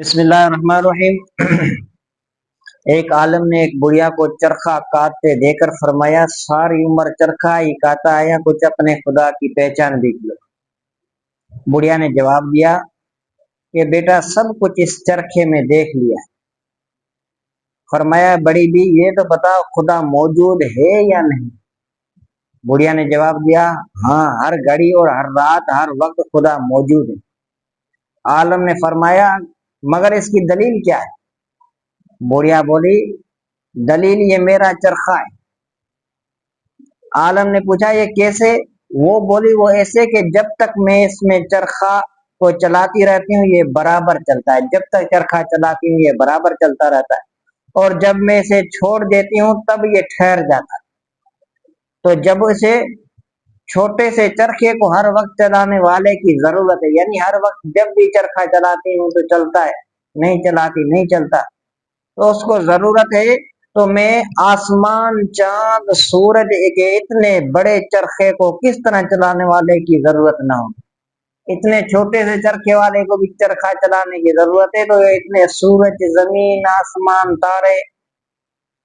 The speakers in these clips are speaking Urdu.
بسم اللہ الرحمن الرحیم۔ ایک عالم نے ایک بڑھیا کو چرخا کاٹتے دے کر فرمایا، ساری عمر چرخا ہی کاتا آیا، کچھ اپنے خدا کی پہچان بھی کی۔ بڑھیا نے جواب دیا کہ بیٹا سب کچھ اس چرخے میں دیکھ لیا۔ فرمایا بڑی بھی یہ تو بتاؤ خدا موجود ہے یا نہیں؟ بڑھیا نے جواب دیا ہاں، ہر گھڑی اور ہر رات ہر وقت خدا موجود ہے۔ عالم نے فرمایا مگر اس کی دلیل کیا ہے؟ بڑھیا بولی دلیل یہ میرا چرخا ہے۔ عالم نے پوچھا یہ کیسے؟ وہ بولی وہ ایسے کہ جب تک میں اس میں چرخا کو چلاتی رہتی ہوں یہ برابر چلتا ہے، جب تک چرخا چلاتی ہوں یہ برابر چلتا رہتا ہے، اور جب میں اسے چھوڑ دیتی ہوں تب یہ ٹھہر جاتا ہے۔ تو جب اسے چھوٹے سے چرخے کو ہر وقت چلانے والے کی ضرورت ہے، یعنی ہر وقت جب بھی چرخا چلاتی ہوں تو چلتا ہے، نہیں چلاتی نہیں چلتا، تو اس کو ضرورت ہے۔ تو میں آسمان چاند سورج کے اتنے بڑے چرخے کو کس طرح چلانے والے کی ضرورت نہ ہو؟ اتنے چھوٹے سے چرخے والے کو بھی چرخا چلانے کی ضرورت ہے، تو اتنے سورج زمین آسمان تارے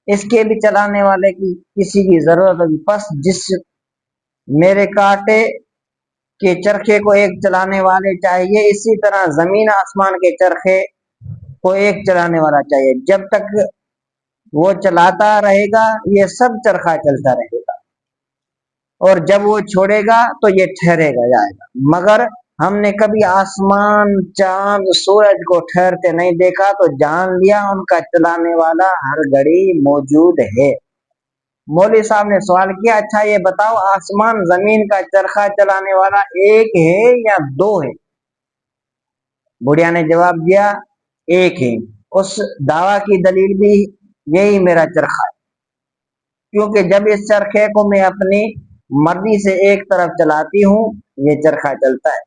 اس کے بھی چلانے والے کی کسی کی ضرورت ہوگی۔ پس جس میرے کاٹے کے چرخے کو ایک چلانے والے چاہیے، اسی طرح زمین آسمان کے چرخے کو ایک چلانے والا چاہیے۔ جب تک وہ چلاتا رہے گا یہ سب چرخا چلتا رہے گا، اور جب وہ چھوڑے گا تو یہ ٹھہرے گا جائے گا۔ مگر ہم نے کبھی آسمان چاند سورج کو ٹھہرتے نہیں دیکھا، تو جان لیا ان کا چلانے والا ہر گھڑی موجود ہے۔ مولوی صاحب نے سوال کیا اچھا یہ بتاؤ آسمان زمین کا چرخا چلانے والا ایک ہے یا دو ہے؟ بڑھیا نے جواب دیا ایک ہے۔ اس دعویٰ کی دلیل بھی یہی میرا چرخا ہے، کیونکہ جب اس چرخے کو میں اپنی مرضی سے ایک طرف چلاتی ہوں یہ چرخا چلتا ہے،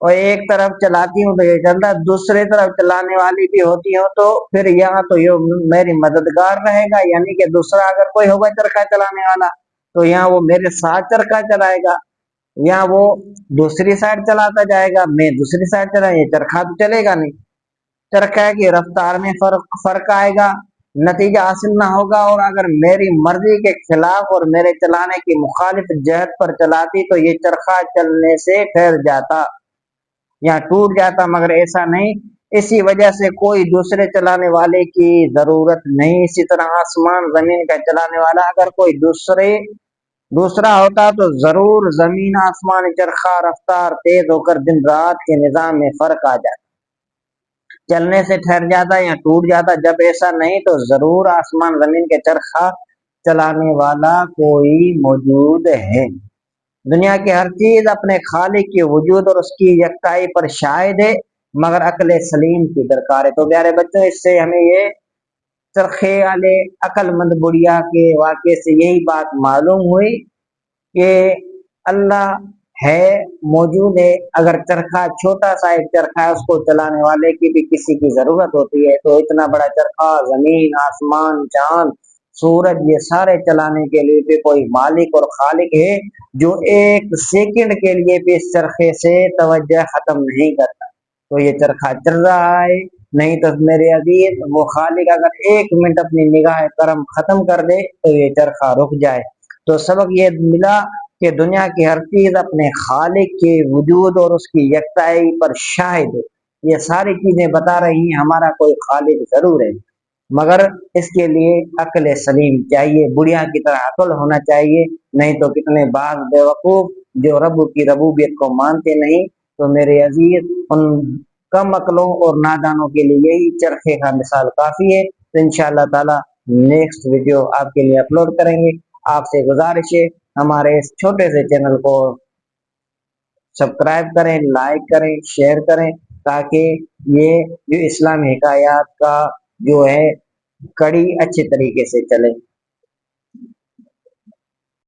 اور ایک طرف چلاتی ہوں تو یہ چلتا ہے، دوسری طرف چلانے والی بھی ہوتی ہوں تو پھر یہاں تو یہ میری مددگار رہے گا، یعنی کہ دوسرا اگر کوئی ہوگا چرخا چلانے والا تو یہاں وہ میرے ساتھ چرخا چلائے گا، یہاں وہ دوسری سائڈ چلاتا جائے گا میں دوسری سائڈ چلائے، یہ چرخا تو چلے گا نہیں۔ چرخا کی رفتار میں فرق آئے گا، نتیجہ حاصل نہ ہوگا، اور اگر میری مرضی کے خلاف اور میرے چلانے کی مخالف جہت پر چلاتی تو یہ چرخا چلنے سے ٹھہر جاتا یا ٹوٹ جاتا، مگر ایسا نہیں، اسی وجہ سے کوئی دوسرے چلانے والے کی ضرورت نہیں۔ اسی طرح آسمان زمین کا چلانے والا اگر کوئی دوسرا ہوتا تو ضرور زمین آسمان چرخا رفتار تیز ہو کر دن رات کے نظام میں فرق آ جاتا، چلنے سے ٹھہر جاتا یا ٹوٹ جاتا۔ جب ایسا نہیں تو ضرور آسمان زمین کے چرخا چلانے والا کوئی موجود ہے۔ دنیا کی ہر چیز اپنے خالق کے وجود اور اس کی یکتائی پر شاہد ہے، مگر عقل سلیم کی درکار ہے۔ تو پیارے بچوں اس سے ہمیں یہ چرخے والے عقل مند بڑھیا کے واقعے سے یہی بات معلوم ہوئی کہ اللہ ہے، موجود ہے۔ اگر چرخا چھوٹا سا ایک چرخا ہے اس کو چلانے والے کی بھی کسی کی ضرورت ہوتی ہے، تو اتنا بڑا چرخا زمین آسمان چاند سورج یہ سارے چلانے کے لیے بھی کوئی مالک اور خالق ہے جو ایک سیکنڈ کے لیے بھی اس چرخے سے توجہ ختم نہیں کرتا۔ تو یہ چرخا چل رہا ہے، نہیں تو میرے عزیز وہ خالق اگر ایک منٹ اپنی نگاہ کرم ختم کر دے تو یہ چرخا رک جائے۔ تو سبق یہ ملا کہ دنیا کی ہر چیز اپنے خالق کے وجود اور اس کی یکتائی پر شاہد ہے۔ یہ ساری چیزیں بتا رہی ہیں ہمارا کوئی خالق ضرور ہے، مگر اس کے لیے عقل سلیم چاہیے، بڑھیا کی طرح عقل ہونا چاہیے، نہیں تو کتنے بعض بے وقوف جو رب کی ربوبیت کو مانتے نہیں۔ تو میرے عزیز ان کم عقلوں اور نادانوں کے لیے یہی چرخے کا مثال کافی ہے۔ تو انشاءاللہ تعالی نیکسٹ ویڈیو آپ کے لیے اپلوڈ کریں گے۔ آپ سے گزارش ہے ہمارے اس چھوٹے سے چینل کو سبسکرائب کریں، لائک کریں، شیئر کریں، تاکہ یہ جو اسلامی حکایات کا جو ہے کڑی اچھے طریقے سے چلے۔